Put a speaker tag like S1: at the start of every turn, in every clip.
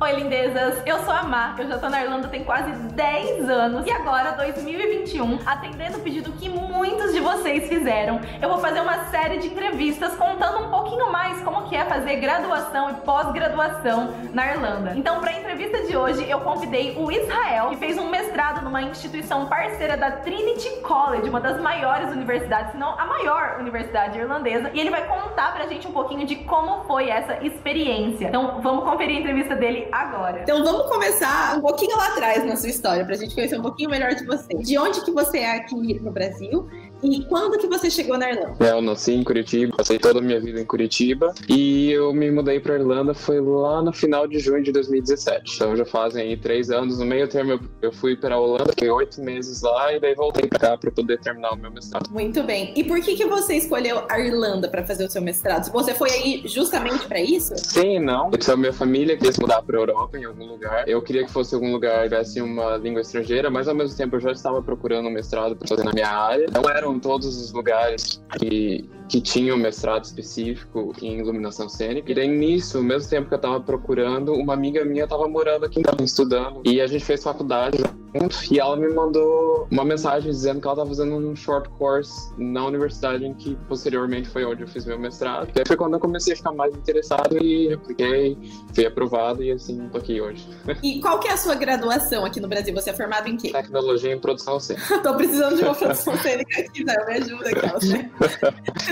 S1: Oi, lindezas! Eu sou a Má, eu já tô na Irlanda tem quase 10 anos e agora, 2021, atendendo o pedido que muitos de vocês fizeram, eu vou fazer uma série de entrevistas contando um pouquinho mais como que é fazer graduação e pós-graduação na Irlanda. Então, pra entrevista de hoje, eu convidei o Israel, que fez um mestrado numa instituição parceira da Trinity College, uma das maiores universidades, se não a maior universidade irlandesa, e ele vai contar pra gente um pouquinho de como foi essa experiência. Então, vamos conferir a entrevista dele agora.
S2: Então vamos começar um pouquinho lá atrás na sua história, pra gente conhecer um pouquinho melhor de você. De onde que você é aqui no Brasil e quando que você chegou na Irlanda?
S3: Eu nasci em Curitiba, passei toda a minha vida em Curitiba e eu me mudei pra Irlanda foi lá no final de junho de 2017. Então já fazem aí 3 anos. No meio termo eu fui pra Holanda, fiquei 8 meses lá e daí voltei pra cá pra poder terminar o meu mestrado.
S2: Muito bem. E por que você escolheu a Irlanda pra fazer o seu mestrado? Você foi aí justamente pra isso?
S3: Sim e não. Então, minha família queria se mudar pra Europa em algum lugar. Eu queria que fosse algum lugar que tivesse uma língua estrangeira, mas ao mesmo tempo eu já estava procurando um mestrado pra fazer na minha área. Não eram todos os lugares que tinham mestrado específico em iluminação cênica. E daí nisso, ao mesmo tempo que eu estava procurando, uma amiga minha estava morando aqui, estava estudando. E a gente fez faculdade junto, e ela me mandou uma mensagem dizendo que ela estava fazendo um short course na universidade em que posteriormente foi onde eu fiz meu mestrado. E aí foi quando eu comecei a ficar mais interessado e apliquei, fui aprovado e assim tô aqui hoje.
S2: E qual que é a sua graduação aqui no Brasil? Você é formado em quê?
S3: Tecnologia em produção cênica.
S2: Tô precisando de uma produção cênica aqui, né? Me ajuda aquela, né?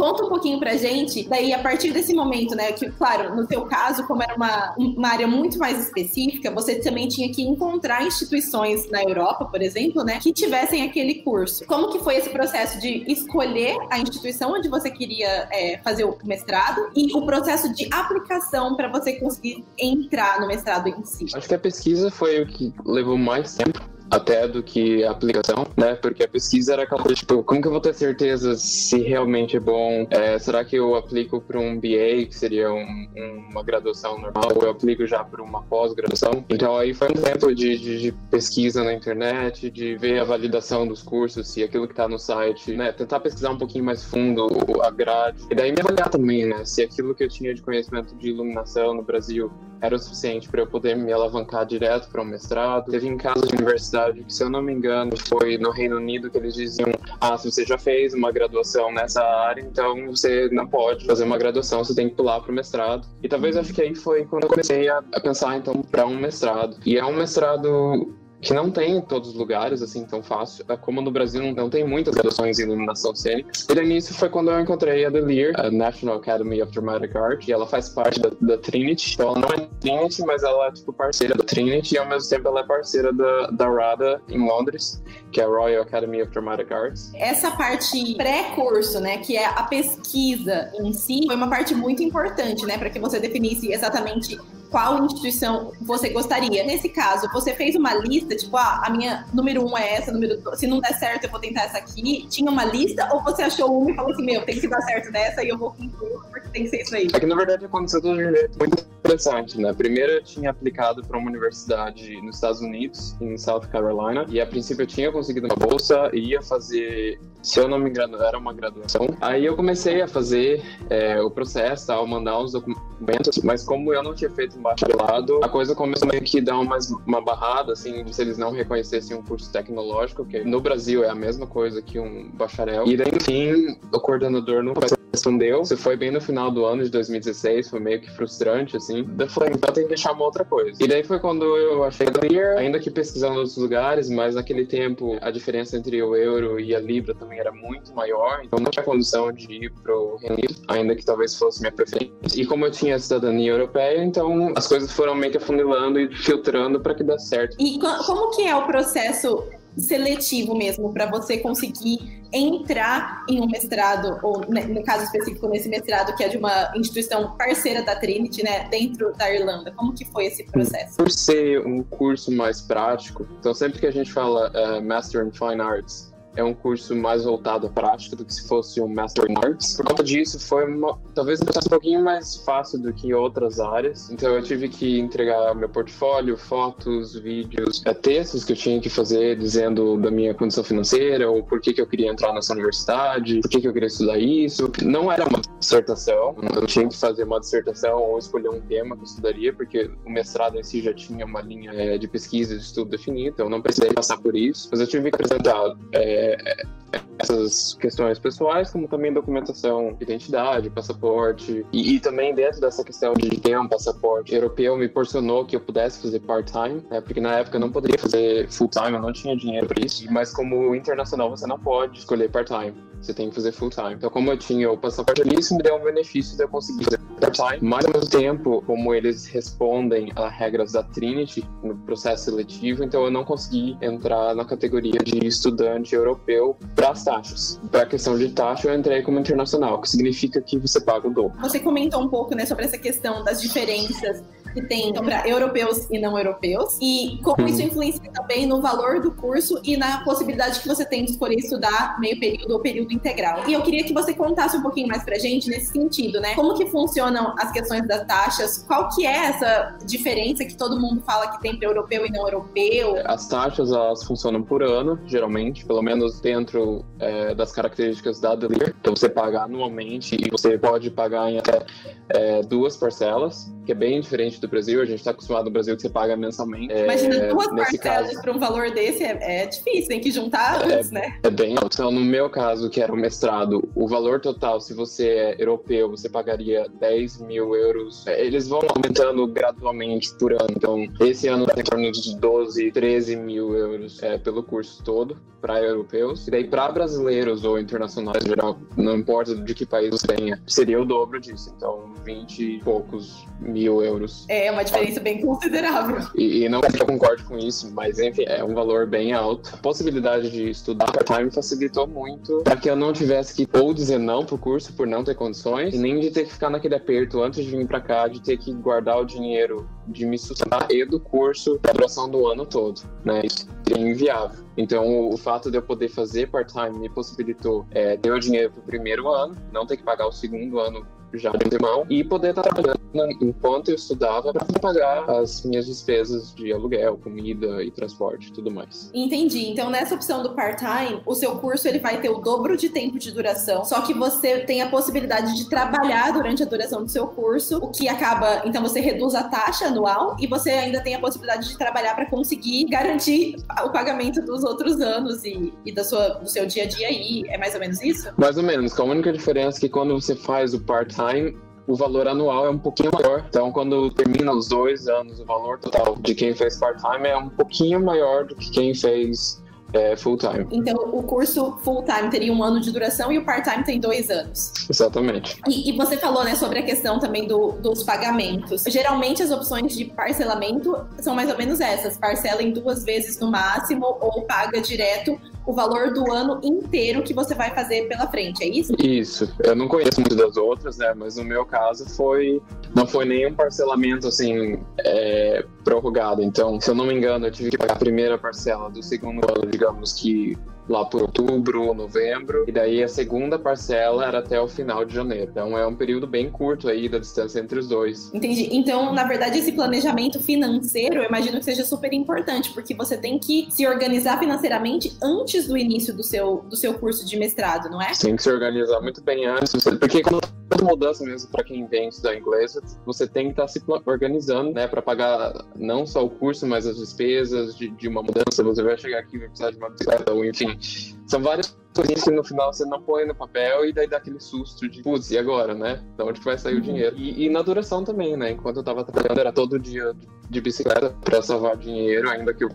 S2: Conta um pouquinho pra gente, daí a partir desse momento, né, que claro, no teu caso, como era uma área muito mais específica, você também tinha que encontrar instituições na Europa, por exemplo, né, que tivessem aquele curso. Como que foi esse processo de escolher a instituição onde você queria fazer o mestrado e o processo de aplicação para você conseguir entrar no mestrado em si?
S3: Acho que a pesquisa foi o que levou mais tempo até do que a aplicação, né? Porque a pesquisa era aquela coisa, tipo, como que eu vou ter certeza se realmente é bom? Será que eu aplico para um BA, que seria uma graduação normal, ou eu aplico já para uma pós-graduação? Então aí foi um tempo de pesquisa na internet, de ver a validação dos cursos, se aquilo que está no site, né? Tentar pesquisar um pouquinho mais fundo a grade. E daí me avaliar também, né? Se aquilo que eu tinha de conhecimento de iluminação no Brasil era o suficiente para eu poder me alavancar direto para um mestrado. Teve em casos de universidade que, se eu não me engano, foi no Reino Unido que eles diziam: se você já fez uma graduação nessa área, então você não pode fazer uma graduação, você tem que pular para o mestrado. E talvez acho que aí foi quando eu comecei a pensar, então, para um mestrado. E é um mestrado que não tem em todos os lugares, assim, tão fácil. Como no Brasil não tem muitas graduações em iluminação cênica. E daí nisso foi quando eu encontrei a The Lear, a National Academy of Dramatic Art, e ela faz parte da Trinity. Então ela não é Trinity, mas ela é, tipo, parceira da Trinity, e ao mesmo tempo ela é parceira da RADA em Londres, que é a Royal Academy of Dramatic Arts.
S2: Essa parte pré-curso, né, que é a pesquisa em si, foi uma parte muito importante, né, para que você definisse exatamente qual instituição você gostaria. Nesse caso, você fez uma lista, tipo, a minha número 1 é essa, se não der certo eu vou tentar essa aqui. Tinha uma lista, ou você achou uma e falou assim, tem que dar certo nessa e eu vou concluir, porque tem que ser isso aí?
S3: É que, na verdade, aconteceu de um jeito muito interessante, né? Primeiro eu tinha aplicado para uma universidade nos Estados Unidos, em South Carolina, e a princípio eu tinha conseguido uma bolsa e ia fazer, se eu não me engano, era uma graduação. Aí eu comecei a fazer o processo, tal, mandar uns documentos, mas como eu não tinha feito um bacharelado, a coisa começou meio que dar uma barrada, assim, se eles não reconhecessem um curso tecnológico, que no Brasil é a mesma coisa que um bacharel. E daí, enfim, o coordenador nunca respondeu. Isso foi bem no final do ano de 2016, foi meio que frustrante, assim. Daí eu falei, então tem que deixar uma outra coisa. E daí foi quando eu achei a Lear, ainda que pesquisando em outros lugares, mas naquele tempo a diferença entre o euro e a libra também era muito maior, então não tinha condição de ir pro Reino Unido, ainda que talvez fosse minha preferência. E como eu tinha cidadania europeia, então as coisas foram meio que afunilando e filtrando para que desse certo.
S2: E como que é o processo seletivo mesmo, para você conseguir entrar em um mestrado, ou no caso específico nesse mestrado, que é de uma instituição parceira da Trinity, né, dentro da Irlanda? Como que foi esse processo?
S3: Por ser um curso mais prático, então sempre que a gente fala Master in Fine Arts, é um curso mais voltado à prática do que se fosse um Master in Arts. Por conta disso, foi talvez um processo um pouquinho mais fácil do que outras áreas. Então eu tive que entregar meu portfólio, fotos, vídeos, textos que eu tinha que fazer dizendo da minha condição financeira, ou por que eu queria entrar nessa universidade, por que eu queria estudar isso. Não era uma dissertação, eu tinha que fazer uma dissertação ou escolher um tema que eu estudaria, porque o mestrado em si já tinha uma linha de pesquisa e de estudo definida, então eu não precisei passar por isso. Mas eu tive que apresentar essas questões pessoais, como também documentação, identidade, passaporte, e também dentro dessa questão de ter um passaporte europeu me proporcionou que eu pudesse fazer part-time, né, porque na época eu não poderia fazer full-time, eu não tinha dinheiro para isso, mas como internacional você não pode escolher part-time, você tem que fazer full-time. Então como eu tinha o passaporte ali, isso me deu um benefício de eu conseguir fazer part-time, mas ao mesmo tempo, como eles respondem a regras da Trinity no processo seletivo, então eu não consegui entrar na categoria de estudante europeu para as taxas. Para a questão de taxa, eu entrei como internacional, que significa que você paga o dobro.
S2: Você comentou um pouco, né, sobre essa questão das diferenças que tem para europeus e não europeus, e como isso influencia também no valor do curso e na possibilidade que você tem de escolher estudar meio período ou período integral. E eu queria que você contasse um pouquinho mais pra gente nesse sentido, né? Como que funcionam as questões das taxas? Qual que é essa diferença que todo mundo fala que tem para europeu e não europeu?
S3: As taxas, elas funcionam por ano, geralmente, pelo menos dentro das características da DELIR. Então você paga anualmente e você pode pagar em até 2 parcelas, que é bem diferente do Brasil. A gente está acostumado no Brasil que você paga mensalmente.
S2: Imagina 2 parcelas para um valor desse, é difícil, tem que juntar antes, né?
S3: É bem alto. Então, no meu caso, que era o mestrado, o valor total, se você é europeu, você pagaria 10 mil euros. Eles vão aumentando gradualmente por ano. Então, esse ano está em torno de 12, 13 mil euros pelo curso todo para europeus. E daí, para brasileiros ou internacionais em geral, não importa de que país você venha, seria o dobro disso. Então, 20 e poucos mil euros.
S2: É uma diferença bem considerável.
S3: E não que eu concorde com isso, mas enfim, é um valor bem alto. A possibilidade de estudar part-time facilitou muito para que eu não tivesse que ou dizer não pro curso por não ter condições, e nem de ter que ficar naquele aperto antes de vir para cá, de ter que guardar o dinheiro de me sustentar e do curso da duração do ano todo, né? Isso é inviável. Então, o fato de eu poder fazer part-time me possibilitou ter o dinheiro pro primeiro ano, não ter que pagar o segundo ano já de antemão, e poder estar trabalhando enquanto eu estudava para pagar as minhas despesas de aluguel, comida e transporte e tudo mais.
S2: Entendi. Então, nessa opção do part-time, o seu curso ele vai ter o dobro de tempo de duração, só que você tem a possibilidade de trabalhar durante a duração do seu curso, o que acaba... Então, você reduz a taxa anual e você ainda tem a possibilidade de trabalhar para conseguir garantir o pagamento dos outros anos e do seu dia a dia aí. É mais ou menos isso?
S3: Mais ou menos. A única diferença é que quando você faz o part-time, o valor anual é um pouquinho maior. Então, quando termina os 2 anos, o valor total de quem fez part-time é um pouquinho maior do que quem fez full-time.
S2: Então, o curso full-time teria 1 ano de duração e o part-time tem 2 anos.
S3: Exatamente.
S2: E você falou, né, sobre a questão também dos pagamentos. Geralmente, as opções de parcelamento são mais ou menos essas. Parcela em 2 vezes no máximo ou paga direto o valor do ano inteiro que você vai fazer pela frente, é isso?
S3: Isso. Eu não conheço muito das outras, né? Mas no meu caso não foi nenhum parcelamento assim prorrogado. Então, se eu não me engano, eu tive que pagar a primeira parcela do segundo ano, digamos que lá por outubro, novembro, e daí a segunda parcela era até o final de janeiro. Então é um período bem curto aí da distância entre os dois.
S2: Entendi. Então, na verdade, esse planejamento financeiro, eu imagino que seja super importante, porque você tem que se organizar financeiramente antes do início do seu curso de mestrado, não é?
S3: Tem que se organizar muito bem antes, porque quando toda mudança mesmo para quem vem estudar inglês, você tem que estar se organizando, né, para pagar não só o curso, mas as despesas de uma mudança. Você vai chegar aqui e vai precisar de uma bicicleta, ou enfim, são várias coisas que no final você não põe no papel e daí dá aquele susto de, putz, e agora, né? De onde que vai sair o dinheiro? E na duração também, né? Enquanto eu tava trabalhando, era todo dia de bicicleta para salvar dinheiro, ainda que eu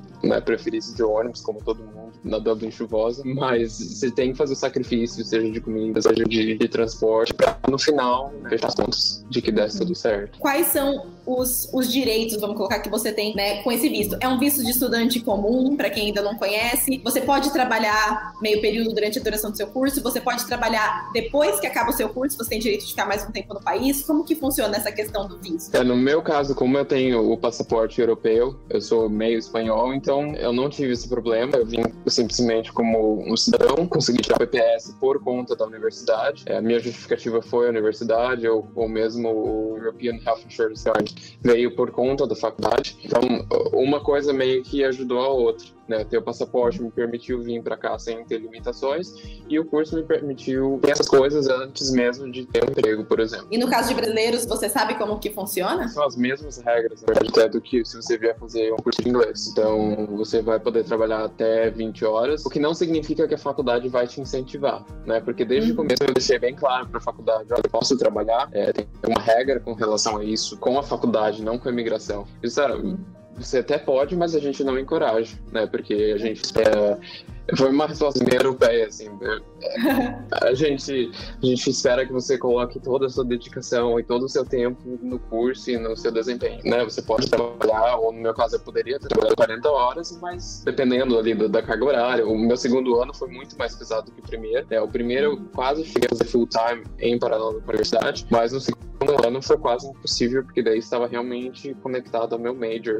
S3: preferisse de ônibus, como todo mundo, na Dublin chuvosa. Mas você tem que fazer o sacrifício, seja de comida, seja de transporte, para no final, fechar as contas de que desse tudo certo.
S2: Quais são os direitos, vamos colocar, que você tem, né, com esse visto? É um visto de estudante comum, para quem ainda não conhece. Você pode trabalhar meio período durante a duração do seu curso, você pode trabalhar depois que acaba o seu curso, você tem direito de ficar mais um tempo no país. Como que funciona essa questão do visto?
S3: No meu caso, como eu tenho o passaporte europeu, eu sou meio espanhol, então eu não tive esse problema. Eu vim simplesmente como um cidadão, consegui tirar o PPS por conta da universidade. A minha justificativa foi a universidade, ou mesmo o European Health Insurance Card veio por conta da faculdade. Então, uma coisa meio que ajudou a outra, né? Ter o passaporte me permitiu vir para cá sem ter limitações, e o curso me permitiu ter essas coisas antes mesmo de ter um emprego, por exemplo.
S2: E no caso de brasileiros, você sabe como que funciona?
S3: São as mesmas regras, na verdade, até do que se você vier fazer um curso de inglês. Então, você vai poder trabalhar até 20 horas, o que não significa que a faculdade vai te incentivar, né? Porque desde o começo eu deixei bem claro para a faculdade, olha, eu posso trabalhar, tem uma regra com relação a isso, com a faculdade, não com a imigração. Isso você até pode, mas a gente não encoraja, né? Porque a gente espera... Foi uma resposta meio europeia, assim. A gente espera que você coloque toda a sua dedicação e todo o seu tempo no curso e no seu desempenho, né? Você pode trabalhar, ou no meu caso eu poderia ter trabalhado 40 horas, mas dependendo ali da carga horária. O meu segundo ano foi muito mais pesado do que o primeiro. O primeiro eu quase cheguei a fazer full time em paralelo com a universidade, mas no segundo ano foi quase impossível, porque daí estava realmente conectado ao meu major.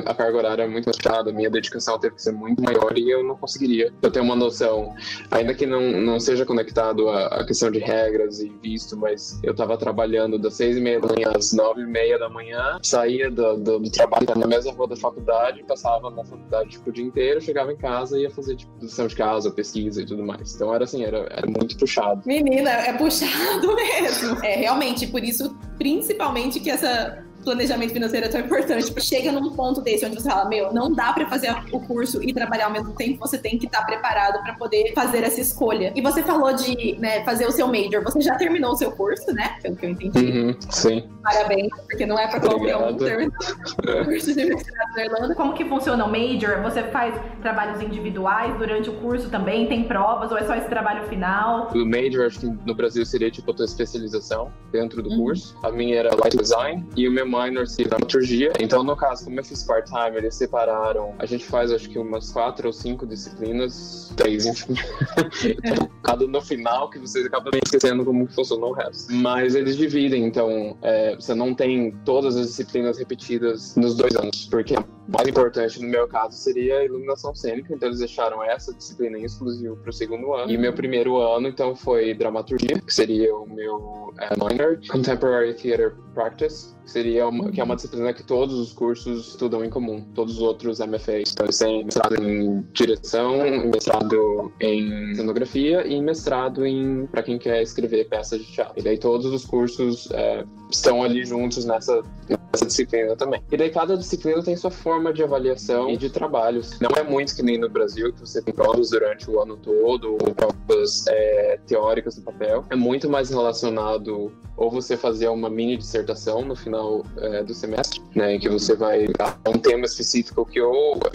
S3: A carga horária é muito mais pesada, a minha dedicação teve que ser muito maior e eu não conseguiria. Eu tenho uma noção, ainda que não seja conectado à questão de regras e visto, mas eu estava trabalhando das 6h30 da manhã às 9h30 da manhã, saía do trabalho na mesma rua da faculdade, passava na faculdade o dia inteiro, chegava em casa e ia fazer produção de casa, pesquisa e tudo mais. Então era assim, era muito puxado.
S2: Menina, é puxado mesmo. Realmente, por isso, principalmente que essa planejamento financeiro é tão importante. Chega num ponto desse onde você fala, não dá pra fazer o curso e trabalhar ao mesmo tempo, você tem que estar preparado pra poder fazer essa escolha. E você falou de, né, fazer o seu major. Você já terminou o seu curso, né? Pelo que eu entendi.
S3: Sim.
S2: Parabéns, porque não é pra qualquer um terminar o curso de universidade da Irlanda.
S1: Como que funciona o major? Você faz trabalhos individuais durante o curso também? Tem provas ou é só esse trabalho final?
S3: O major, acho que no Brasil seria tipo a tua especialização dentro do curso. A minha era Light Design e o meu minor seria dramaturgia. Então, no caso, como eu fiz part-time, eles separaram. A gente faz, acho que umas 4 ou 5 disciplinas, 3, enfim. Cada no final, que você acaba esquecendo como funcionou o resto. Mas eles dividem, então, você não tem todas as disciplinas repetidas nos 2 anos, porque a mais importante no meu caso seria a iluminação cênica, então eles deixaram essa disciplina em exclusivo para o segundo ano. E meu primeiro ano, então, foi dramaturgia, que seria o meu minor, Contemporary Theatre Practice, que é uma disciplina que todos os cursos estudam em comum, todos os outros MFAs. Então, eles têm mestrado em direção, mestrado em cenografia e mestrado para quem quer escrever peças de teatro. E daí todos os cursos estão ali juntos nessa disciplina também. E daí cada disciplina tem sua forma de avaliação e de trabalhos. Não é muito que nem no Brasil, que você tem provas durante o ano todo, ou provas teóricas no papel. É muito mais relacionado ou você fazer uma mini dissertação no final do semestre, né, em que você vai dar um tema específico que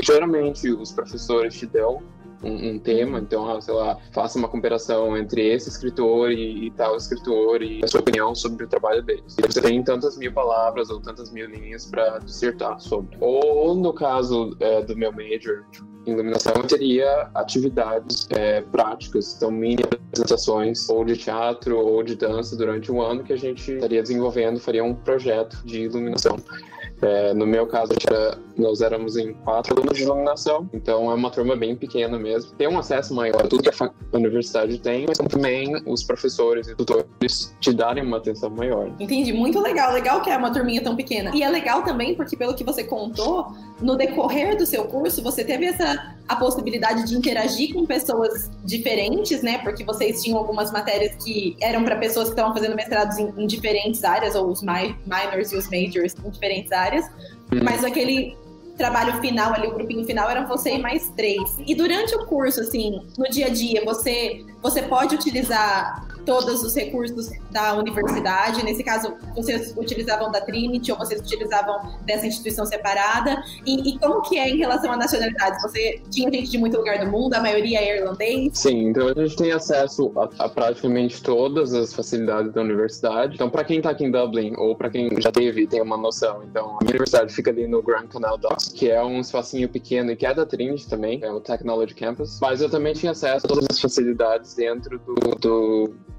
S3: geralmente os professores te dão um tema, então, sei lá, faça uma comparação entre esse escritor e tal escritor e a sua opinião sobre o trabalho deles. E você tem tantas 1000 palavras ou tantas 1000 linhas para dissertar sobre. Ou no caso do meu major, em iluminação, eu teria atividades práticas, então mini apresentações ou de teatro ou de dança durante um ano que a gente estaria desenvolvendo, faria um projeto de iluminação. No meu caso, nós éramos em 4 alunos de iluminação, então é uma turma bem pequena mesmo. Tem um acesso maior a tudo que a universidade tem, mas também os professores e tutores te darem uma atenção maior.
S2: Entendi, muito legal. Legal que é uma turminha tão pequena. E é legal também porque, pelo que você contou, no decorrer do seu curso, você teve a possibilidade de interagir com pessoas diferentes, né? Porque vocês tinham algumas matérias que eram para pessoas que estavam fazendo mestrados em diferentes áreas, ou os minors e os majors em diferentes áreas. Mas aquele trabalho final ali, o grupinho final, eram você e mais 3. E durante o curso, assim, no dia a dia, você pode utilizar todos os recursos da universidade? Nesse caso, vocês utilizavam da Trinity ou vocês utilizavam dessa instituição separada? E como que é em relação à nacionalidade? Você tinha gente de muito lugar do mundo, a maioria é irlandês?
S3: Sim, então a gente tem acesso a praticamente todas as facilidades da universidade. Então, para quem está aqui em Dublin, ou para quem já tem uma noção, então a minha universidade fica ali no Grand Canal Docks, que é um espacinho pequeno e que é da Trinity também, é o Technology Campus. Mas eu também tinha acesso a todas as facilidades dentro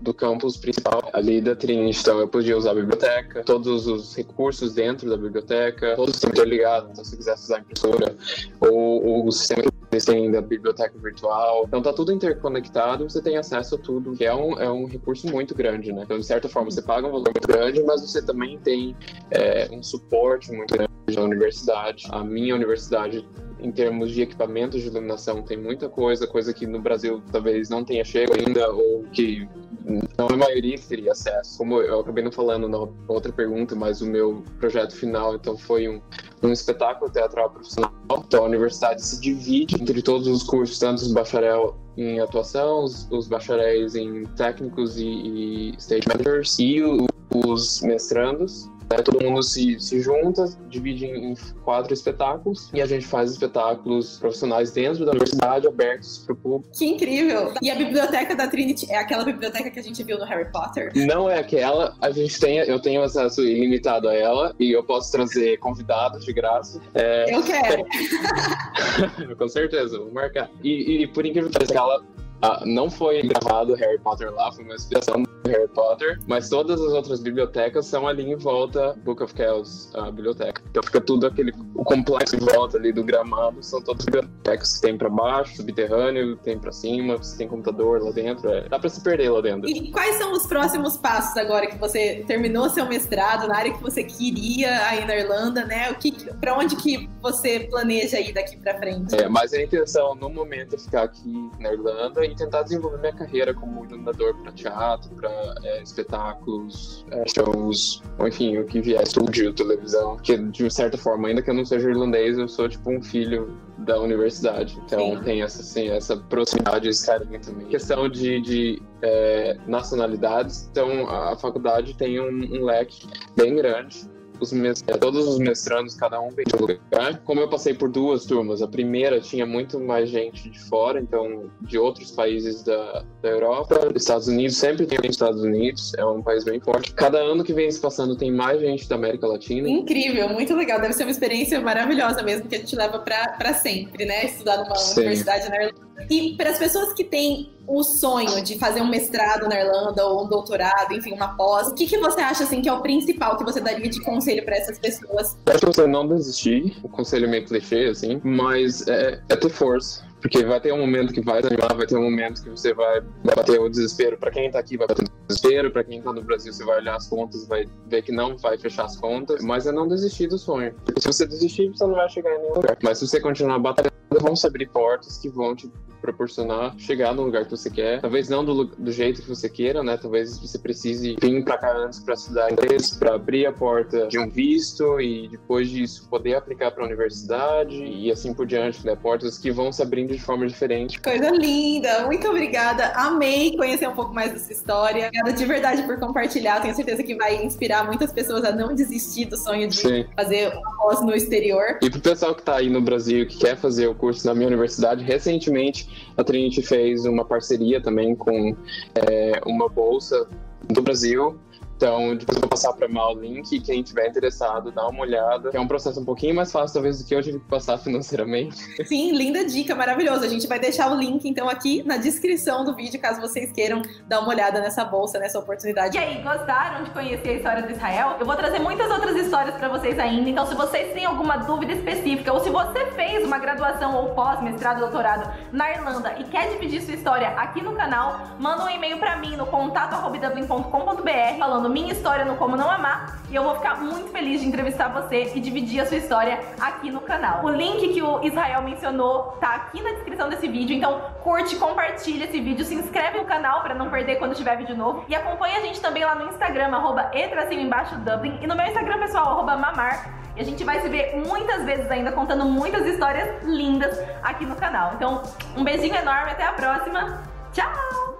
S3: do campus principal ali da Trinity. Então, eu podia usar a biblioteca, todos os recursos dentro da biblioteca, todos os sistemas interligados. Então, se quisesse usar a impressora, ou o sistema que eles têm da biblioteca virtual. Então, tá tudo interconectado, você tem acesso a tudo, que é um recurso muito grande, né? Então, de certa forma, você paga um valor muito grande, mas você também tem um suporte muito grande da universidade. A minha universidade, em termos de equipamentos de iluminação, tem muita coisa que no Brasil talvez não tenha chego ainda, ou que não a maioria teria acesso. Como eu acabei não falando na outra pergunta, mas o meu projeto final, então, foi um espetáculo teatral profissional. Então, a universidade se divide entre todos os cursos, tanto os bacharel em atuação, os bacharéis em técnicos e stage managers, e os mestrandos. Todo mundo se junta, divide em 4 espetáculos, e a gente faz espetáculos profissionais dentro da universidade, abertos para o público.
S2: Que incrível! E a biblioteca da Trinity é aquela biblioteca que a gente viu no Harry Potter?
S3: Não é aquela, eu tenho acesso ilimitado a ela, e eu posso trazer convidados de graça.
S2: Eu quero!
S3: Com certeza, vou marcar. E por incrível que pareça, ela não foi gravado Harry Potter lá, foi uma inspiração do Harry Potter, mas todas as outras bibliotecas são ali em volta, Book of Kells, a biblioteca. Então fica tudo o complexo em volta ali do gramado, são todas bibliotecas que tem pra baixo, subterrâneo, tem pra cima, você tem computador lá dentro, dá pra se perder lá dentro.
S2: E quais são os próximos passos agora que você terminou seu mestrado, na área que você queria aí na Irlanda, né? Pra onde que você planeja ir daqui pra frente?
S3: Mas a intenção no momento é ficar aqui na Irlanda e tentar desenvolver minha carreira como iluminador para teatro, para espetáculos, shows, ou enfim, o que vier, estúdio, televisão, que de certa forma, ainda que eu não seja irlandês, eu sou tipo um filho da universidade, então
S2: Sim.
S3: tem essa proximidade, esse carinho também. Questão de nacionalidades, então a faculdade tem um leque bem grande. Todos os mestrandos, cada um vem de um lugar. Como eu passei por 2 turmas, a primeira tinha muito mais gente de fora, então de outros países da Europa. Estados Unidos, sempre tem Estados Unidos, é um país bem forte. Cada ano que vem se passando tem mais gente da América Latina.
S2: Incrível, muito legal, deve ser uma experiência maravilhosa mesmo, que a gente leva pra sempre, né? Estudar numa universidade na Irlanda. E para as pessoas que têm o sonho de fazer um mestrado na Irlanda ou um doutorado, enfim, uma pós, o que você acha assim que é o principal que você daria de conselho para essas pessoas?
S3: Eu acho que você não desistir, o conselho é meio clichê, assim, mas é ter força. Porque vai ter um momento que vai desanimar, vai ter um momento que você vai bater o desespero. Pra quem tá aqui, vai bater o desespero. Pra quem tá no Brasil, você vai olhar as contas, vai ver que não vai fechar as contas. Mas é não desistir do sonho. Porque se você desistir, você não vai chegar em nenhum lugar. Mas se você continuar batalhando, vão se abrir portas que vão te proporcionar chegar no lugar que você quer. Talvez não do jeito que você queira, né? Talvez você precise vir pra cá antes pra estudar inglês, pra abrir a porta de um visto e depois disso poder aplicar pra universidade e assim por diante, né? Portas que vão se abrindo de forma diferente.
S2: Coisa linda! Muito obrigada! Amei conhecer um pouco mais dessa história. Obrigada de verdade por compartilhar. Tenho certeza que vai inspirar muitas pessoas a não desistir do sonho de fazer uma pós no exterior.
S3: E pro pessoal que tá aí no Brasil, que quer fazer o curso na minha universidade, recentemente a Trinity fez uma parceria também com uma bolsa do Brasil. Então, depois eu vou passar para o link, quem tiver interessado, dá uma olhada. É um processo um pouquinho mais fácil, talvez, do que eu tive que passar financeiramente.
S2: Sim, linda dica, maravilhoso. A gente vai deixar o link, então, aqui na descrição do vídeo, caso vocês queiram dar uma olhada nessa bolsa, nessa oportunidade.
S1: E aí, gostaram de conhecer a história do Israel? Eu vou trazer muitas outras histórias para vocês ainda, então se vocês têm alguma dúvida específica, ou se você fez uma graduação ou pós, mestrado, doutorado na Irlanda e quer dividir sua história aqui no canal, manda um e-mail para mim no contato@dublin.com.br falando minha história no Como Não Amar, e eu vou ficar muito feliz de entrevistar você e dividir a sua história aqui no canal. O link que o Israel mencionou tá aqui na descrição desse vídeo, então curte, compartilha esse vídeo, se inscreve no canal para não perder quando tiver vídeo novo, e acompanha a gente também lá no Instagram, @e_Dublin, e no meu Instagram pessoal, @mamar, e a gente vai se ver muitas vezes ainda contando muitas histórias lindas aqui no canal. Então, um beijinho enorme, até a próxima, tchau!